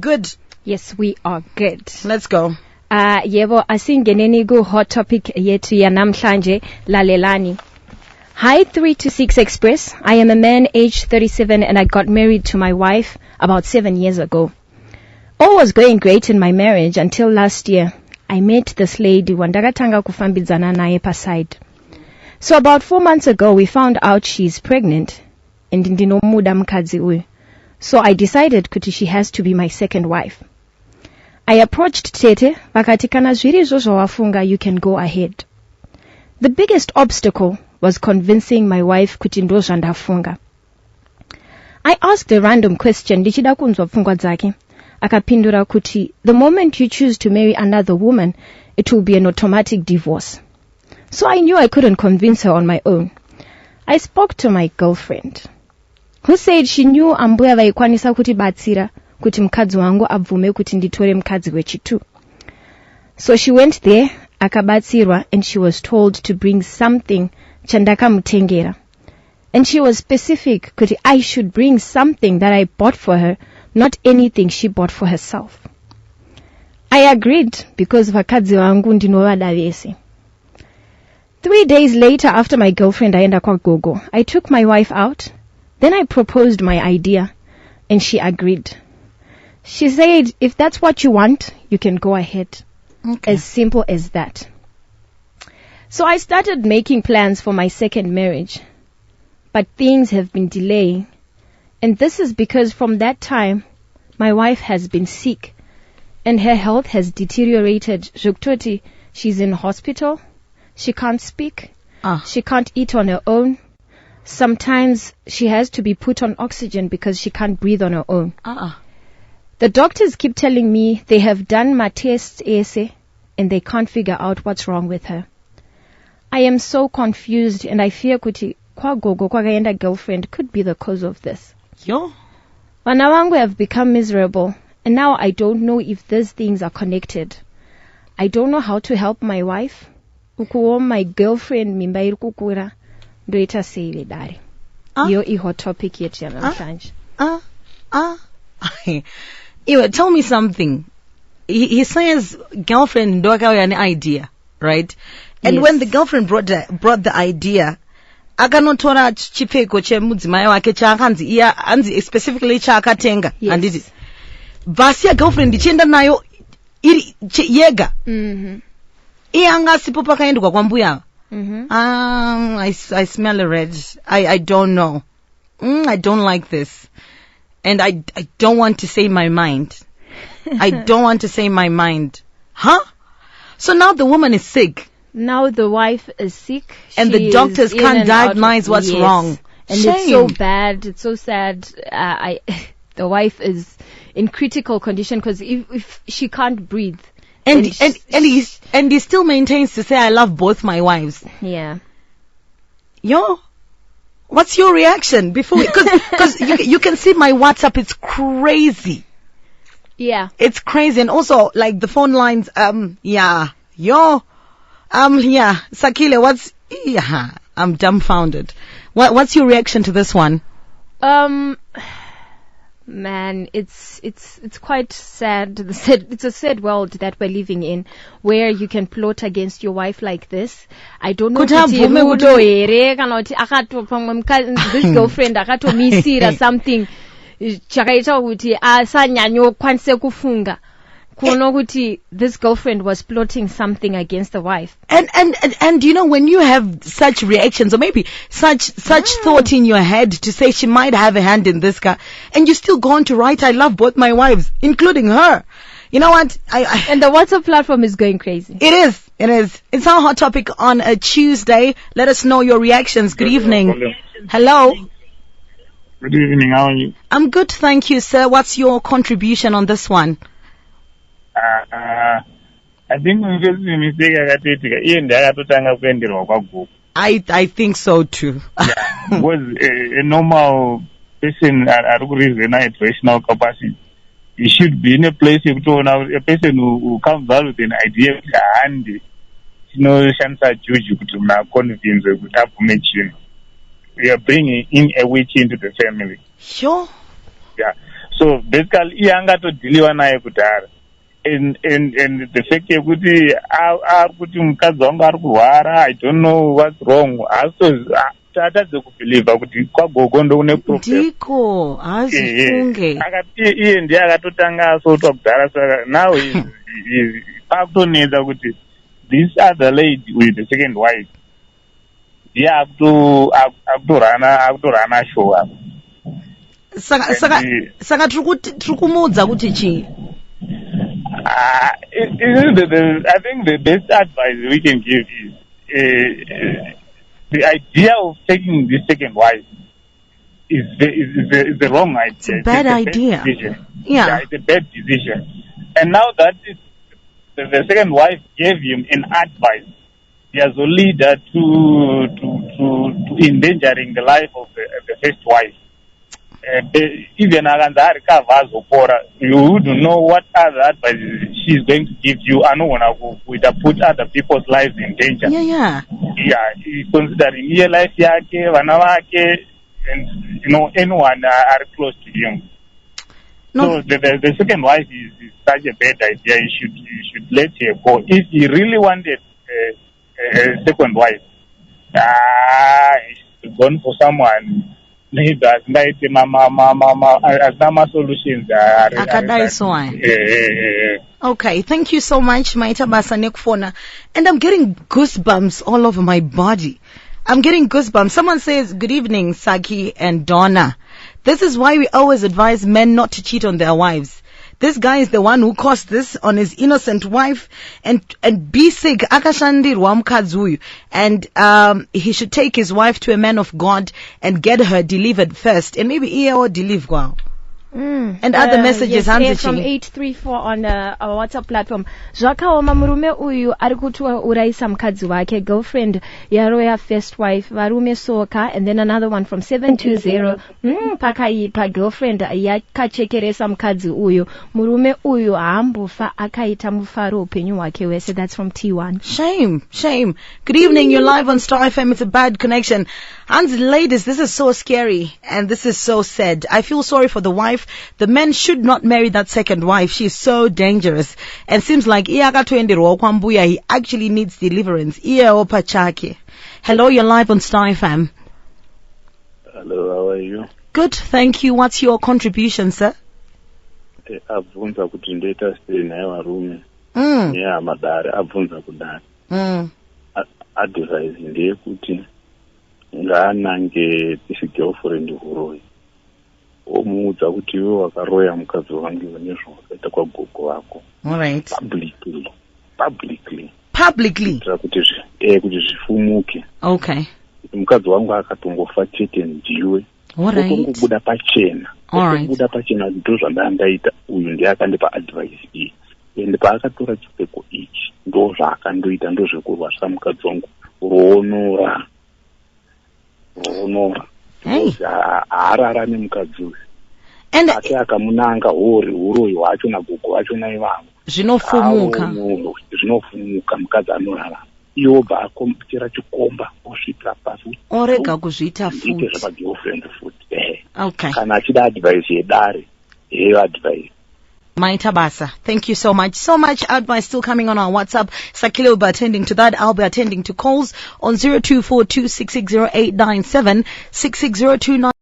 Good. Yes, we are good. Let's go. Yebo asingeneni ku hot topic yethu yanamhlanje lalelani. Hi 3 to 6 Express. I am a man aged 37 and I got married to my wife about 7 years ago. All was going great in my marriage until last year. I met this lady wandakatanga kufambidzana naye paside. So about 4 months ago we found out she's pregnant and ndinomuda mukadzi uyu. So I decided kuti she has to be my second wife. I approached Tete, vakati kana zviri izvozvo wafunga, you can go ahead. The biggest obstacle was convincing my wife kuti ndozvandafunga. I asked a random question, ndichida kunzwa pfungwa dzake. Akapindura kuti, the moment you choose to marry another woman, it will be an automatic divorce. So I knew I couldn't convince her on my own. I spoke to my girlfriend, who said she knew ambuya vaikwanisa kuti batsira kuti mukadzi wangu abvume kuti nditore mukadzi wechitu. So she went there, akabatsirwa, and she was told to bring something chandakamutengera. And she was specific kuti I should bring something that I bought for her, not anything she bought for herself. I agreed because vakadzi wangu ndinovada vese. 3 days later, after my girlfriend aenda kwa gogo, I took my wife out. Then I proposed my idea, and she agreed. She said, if that's what you want, you can go ahead. Okay. As simple as that. So I started making plans for my second marriage. But things have been delaying. And this is because from that time, my wife has been sick. And her health has deteriorated. Juktoti, she's in hospital. She can't speak. She can't eat on her own. Sometimes she has to be put on oxygen because she can't breathe on her own. The doctors keep telling me they have done my tests and they can't figure out what's wrong with her. I am so confused and I fear kuti kwa gogo kwakaenda girlfriend could be the cause of this. Yo. Vana wangu have become miserable and now I don't know if these things are connected. I don't know how to help my wife. Ukuo my girlfriend mimba iri kukura. Ndoita sei vedare. Yo iho topic yetu ya namhlanje. Iwe, tell me something. He says girlfriend ndo akauya ne idea, right? And Yes. when the girlfriend brought the idea, akanotora chipfeko chemudzimai wake chaakanzi iya anzi specifically chaakatenga. Yes. Handiti. Basi ya girlfriend ichienda nayo iri yega. Iye anga sipo pakaendwa kwambuya. I smell a red. I don't know. I don't like this. And I don't want to say my mind. I don't want to say my mind. Huh? So now the woman is sick. Now the wife is sick. And the She doctors is in can't and out of- diagnose what's Yes. wrong. And Shame. it's so bad. It's so sad. The wife is in critical condition because if she can't breathe. And then he still maintains to say, I love both my wives. yeah. Yo, what's your reaction before? Because you can see my WhatsApp. It's crazy. Yeah. It's crazy. And also, like, the phone lines, yeah. Yo, yeah. Sakile, yeah. I'm dumbfounded. What's your reaction to this one? Man, it's quite sad. It's a sad world that we're living in, where you can plot against your wife like this. I don't know. Kuti kuti abvume rudo here kana kuti this girlfriend akatomisira something chakaita kuti asanyanyo kwanise kufunga. Kuno kuti this girlfriend was plotting something against the wife. And you know, when you have such reactions or maybe such thought in your head to say she might have a hand in this guy, and you still go on to write, I love both my wives, including her. You know what? And the WhatsApp platform is going crazy. It is. It's our hot topic on a Tuesday. Let us know your reactions. Good evening. Hello. Good evening, how are you? I'm good, thank you, sir. What's your contribution on this one? I think we mistake akatoitika iye ndiye akatotanga kuenderwa kwaguku. I think so too. Because a normal person ari kureason rational capacity, he should be in a place yekutoona a person who comes out with an idea kuti handi tinoshandisa juju kuti munhu aconvince kuti abvume chinhu. We are bringing in a witch into the family. Sure. Yeah. So basically iye angatodhiliwa naye kudhara. And the fact yekuti kuti mukadzi wangu ari kurwara, I don't know what's wrong. Tatadze kubhilivha kuti kwagogo ndokune problem. Ndiko hazifunge. Iye ndiye akatotanga asotwa kudhara, saka now pakutonetsa kuti this other lady with the second wife ndiye akutorana show up. Saka tiri kumuudza kuti chii? I think the best advice we can give is the idea of taking this second wife is the wrong idea. It's a bad idea. Yeah, it's a bad decision. And now that the second wife gave him an advice, he has a leader to endangering the life of the first wife. Even you wouldn't know what other advice she's going to give you. I don't want to put other people's lives in danger. Yeah. Considering your life, and anyone are close to him. No. So the second wife is such a bad idea. You should let her go. If he really wanted a second wife, he should go for someone. Maybe asama solutions. Okay, thank you so much, Maita Basanekfona. And I'm getting goosebumps all over my body. I'm getting goosebumps. Someone says, good evening, Saki and Donna. This is why we always advise men not to cheat on their wives. This guy is the one who caused this on his innocent wife, and be sick akashandirwa mukadzi uyu, and he should take his wife to a man of God and get her delivered first, and maybe iye or deliver. And other messages yes, from 834 on our WhatsApp platform. Zvakaoma murume uyu ari uraisa mukadzi wake, girlfriend yaroya first wife, varume soka. And then another one from 720 pakaipa, girlfriend yakachekeresa mukadzi uyu, murume uyu haambofa akaita mufaro upenyu wake wese. That's from T1. Shame. Good evening, you're live on Star FM. It's a bad connection. And ladies, this is so scary and this is so sad. I feel sorry for the wife. The men should not marry that second wife. She is so dangerous. And seems like he actually needs deliverance. Hello, you're live on Star FM. Hello, how are you? Good, thank you. What's your contribution, sir? Abvunza kuti ndoita sei naye varume nehamadare abvunza kudai. Advice ndeyekuti ngaanange tisi girlfriend huroyi omuudza kuti iwe wakaroya mukadzi wangu nezvawakaita kwagogo wako. Alright. Publicly. Kuitira kuti zvifumuke. Okay. Mukadzi wangu akatongofa chete ndiwe. Alright. Otongobuda pachena. Otongobuda pachena ndo zvandaita uyu ndiye akandipa advice iyi. Ende paakatora chipfeko ichi ndo zvaakandoita, ndo zvekurwasa mukadzi wangu. Roonora. Haararame mukadzi uyu. Ake akamunanga huroyi hwacho nagogo wacho naivavo. Zvinofumuka mukadzi anorarama. Iwo obva akomutira chikomba osvika pasi. Orega kuzviita futi. Ite zvamagirlfriend futi. Okay. Kana achida advice yedare, heyo advice. Maita Basa, thank you so much. So much advice still coming on our WhatsApp. Sakile will be attending to that. I'll be attending to calls on 0242660897 66029.